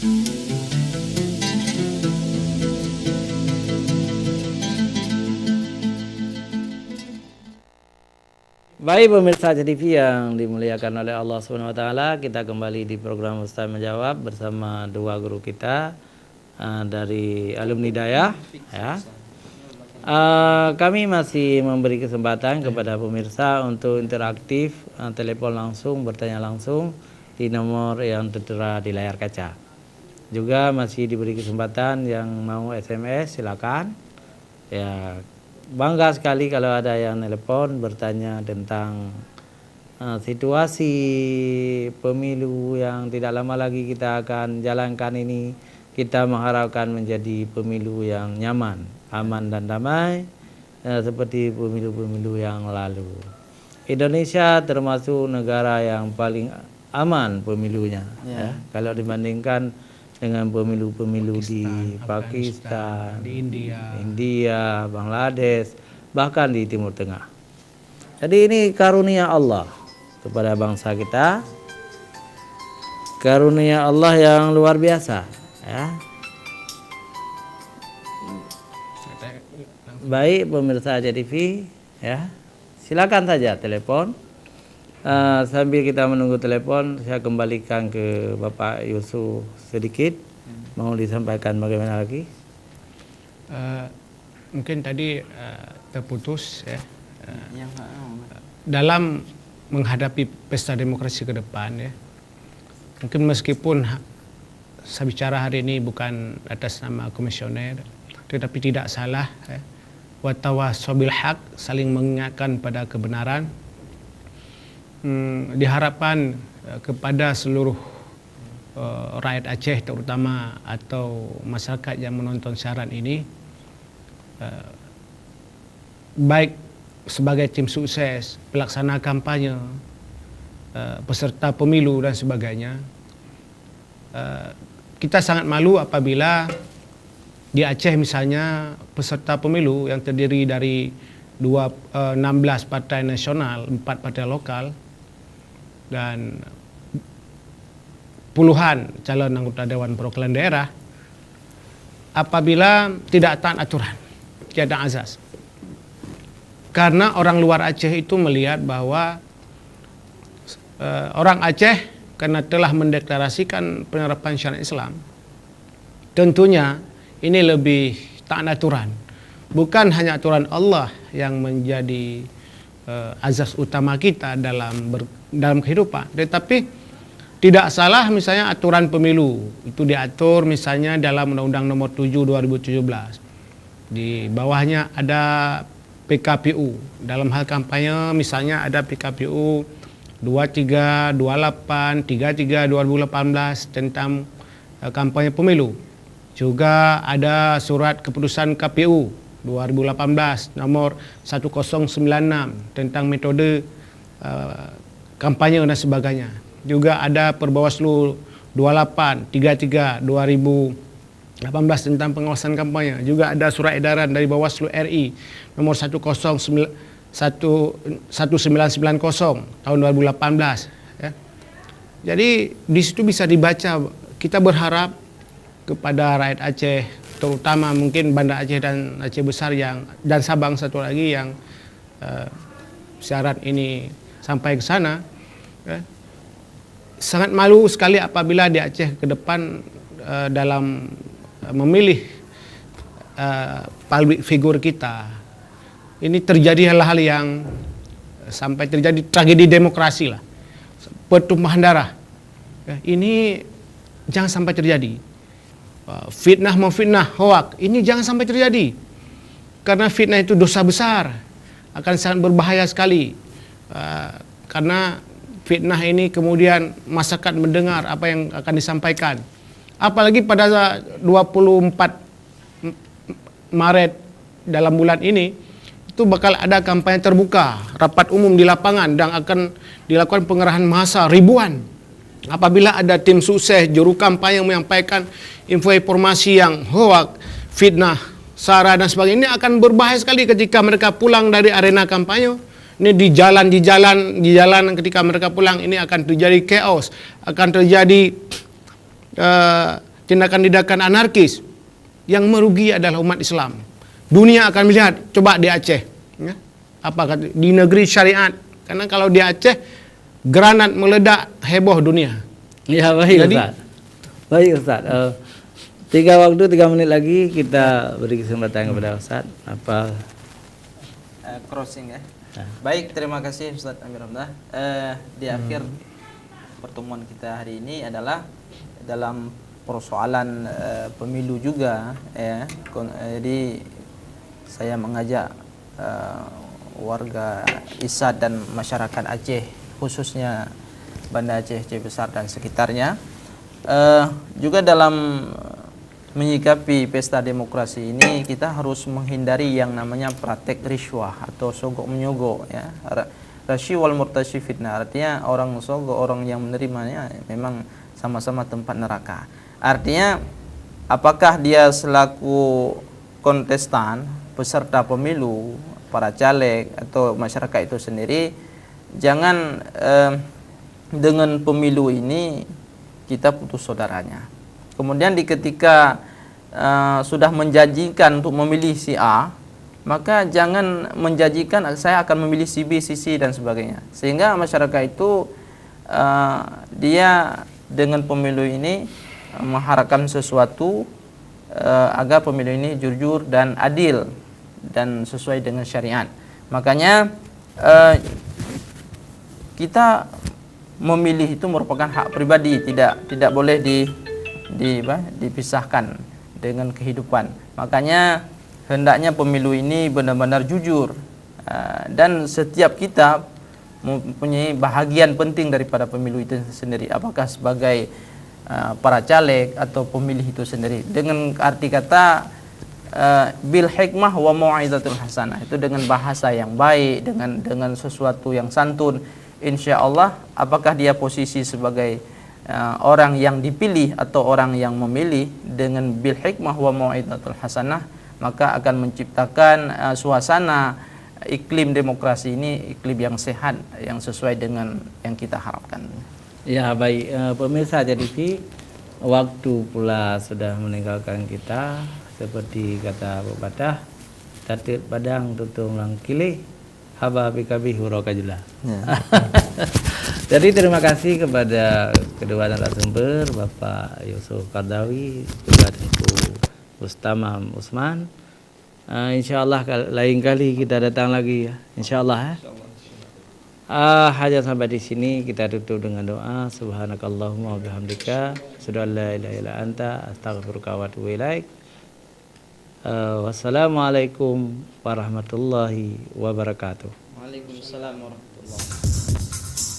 Baik pemirsa TV yang dimuliakan oleh Allah Subhanahu wa taala, kita kembali di program Ustaz Menjawab bersama dua guru kita dari alumni Dayah ya. Kami masih memberi kesempatan kepada pemirsa untuk interaktif, telepon langsung, bertanya langsung di nomor yang tertera di layar kaca. Juga masih diberi kesempatan yang mau SMS silakan. Ya, bangga sekali kalau ada yang telepon bertanya tentang situasi pemilu yang tidak lama lagi kita akan jalankan ini. Kita mengharapkan menjadi pemilu yang nyaman, aman dan damai seperti pemilu-pemilu yang lalu. Indonesia termasuk negara yang paling aman pemilunya ya. Kalau dibandingkan dengan pemilu-pemilu di Pakistan, di India, Bangladesh, bahkan di Timur Tengah. Jadi ini karunia Allah kepada bangsa kita, karunia Allah yang luar biasa ya. Baik pemirsa ACTV ya, silakan saja telepon. Sambil kita menunggu telepon, saya kembalikan ke Bapak Yusuf sedikit. Mau disampaikan bagaimana lagi? Mungkin tadi terputus ya. Dalam menghadapi pesta demokrasi ke depan ya. Mungkin meskipun saya bicara hari ini bukan atas nama komisioner, tetapi tidak salah ya. Wa tawassaw bil haq, saling mengingatkan pada kebenaran. Diharapkan kepada seluruh rakyat Aceh terutama atau masyarakat yang menonton siaran ini, baik sebagai tim sukses, pelaksana kampanye, peserta pemilu dan sebagainya, kita sangat malu apabila di Aceh misalnya peserta pemilu yang terdiri dari 16 partai nasional, 4 partai lokal, dan puluhan calon anggota Dewan Perwakilan Daerah, apabila tidak taat aturan, tiada azas. Karena orang luar Aceh itu melihat bahwa orang Aceh karena telah mendeklarasikan penerapan syariat Islam, tentunya ini lebih taat aturan. Bukan hanya aturan Allah yang menjadi azas utama kita dalam kehidupan, tetapi tidak salah misalnya aturan pemilu itu diatur misalnya dalam Undang-Undang Nomor 7 2017. Di bawahnya ada PKPU. Dalam hal kampanye misalnya ada PKPU 23, 28, 33 2018 tentang kampanye pemilu. Juga ada surat keputusan KPU 2018 nomor 1096 tentang metode kampanye dan sebagainya. Juga ada Perbawaslu 28 33 2018 tentang pengawasan kampanye. Juga ada surat edaran dari Bawaslu RI nomor 1990 tahun 2018 ya. Jadi di situ bisa dibaca, kita berharap kepada rakyat Aceh, terutama mungkin Banda Aceh dan Aceh Besar dan Sabang satu lagi yang syarat ini sampai ke sana ya. Sangat malu sekali apabila di Aceh ke depan dalam memilih public figure kita ini terjadi hal-hal yang sampai terjadi tragedi demokrasi lah, pertumpahan darah ya. Ini jangan sampai terjadi. Fitnah memfitnah, hoak, ini jangan sampai terjadi. Karena fitnah itu dosa besar, akan sangat berbahaya sekali. Karena fitnah ini kemudian masyarakat mendengar apa yang akan disampaikan. Apalagi pada 24 Maret dalam bulan ini, itu bakal ada kampanye terbuka, rapat umum di lapangan, dan akan dilakukan pengerahan massa ribuan. Apabila ada tim sukses, juru kampanye yang menyampaikan informasi yang hoak, fitnah, sara dan sebagainya, ini akan berbahaya sekali ketika mereka pulang dari arena kampanye. Ini di jalan ketika mereka pulang ini akan terjadi chaos, akan terjadi tindakan-tindakan anarkis, yang merugi adalah umat Islam. Dunia akan melihat, coba di Aceh, ya, apa kata, di negeri syariat. Karena kalau di Aceh, granat meledak, heboh dunia. Ya baik Jadi- Ustaz. Baik Ustaz. 3 menit lagi kita beri kesempatan kepada Ustaz. Apa? Crossing ya. Nah. Baik, terima kasih Ustadz Amir Hamzah. Di akhir pertemuan kita hari ini adalah dalam persoalan pemilu juga ya. Jadi saya mengajak warga ISAD dan masyarakat Aceh, khususnya Banda Aceh Besar dan sekitarnya, juga dalam menyikapi pesta demokrasi ini kita harus menghindari yang namanya praktek riswah atau sogok menyogok ya. Rasyi wal murtasyi fitnah, artinya orang sogok, orang yang menerimanya memang sama-sama tempat neraka. Artinya apakah dia selaku kontestan, peserta pemilu, para caleg atau masyarakat itu sendiri, jangan dengan pemilu ini kita putus saudaranya. Kemudian ketika sudah menjanjikan untuk memilih si A, maka jangan menjanjikan saya akan memilih si B, si C dan sebagainya. Sehingga masyarakat itu dia dengan pemilu ini mengharapkan sesuatu agar pemilu ini jujur dan adil dan sesuai dengan syariat. Makanya kita memilih itu merupakan hak pribadi, tidak boleh dipisahkan dengan kehidupan. Makanya hendaknya pemilu ini benar-benar jujur, dan setiap kita mempunyai bahagian penting daripada pemilu itu sendiri, apakah sebagai para caleg atau pemilih itu sendiri, dengan arti kata bil hikmah wa mau'izatul hasanah, itu dengan bahasa yang baik, dengan sesuatu yang santun. Insya Allah, apakah dia posisi sebagai orang yang dipilih atau orang yang memilih, dengan bil hikmah wa mau'izatul hasanah, maka akan menciptakan suasana iklim demokrasi ini iklim yang sehat, yang sesuai dengan yang kita harapkan. Ya baik, pemirsa JTV, waktu pula sudah meninggalkan kita. Seperti kata pepatah, tatit padang tutung lang kilih, haba bikabi huro kajula. Jadi terima kasih kepada kedua narasumber, Bapak Yusuf Qardawi, juga Tengku Ustamam Usman. InsyaAllah lain kali kita datang lagi ya, InsyaAllah ya. Hanya sampai di sini kita tutup dengan doa. Subhanakallahumma wa bihamdika, asyhadu an la ilaha illa anta, astaghfiruka wa atubu ilaik. Wassalamualaikum warahmatullahi wabarakatuh. Waalaikumsalam warahmatullahi wabarakatuh.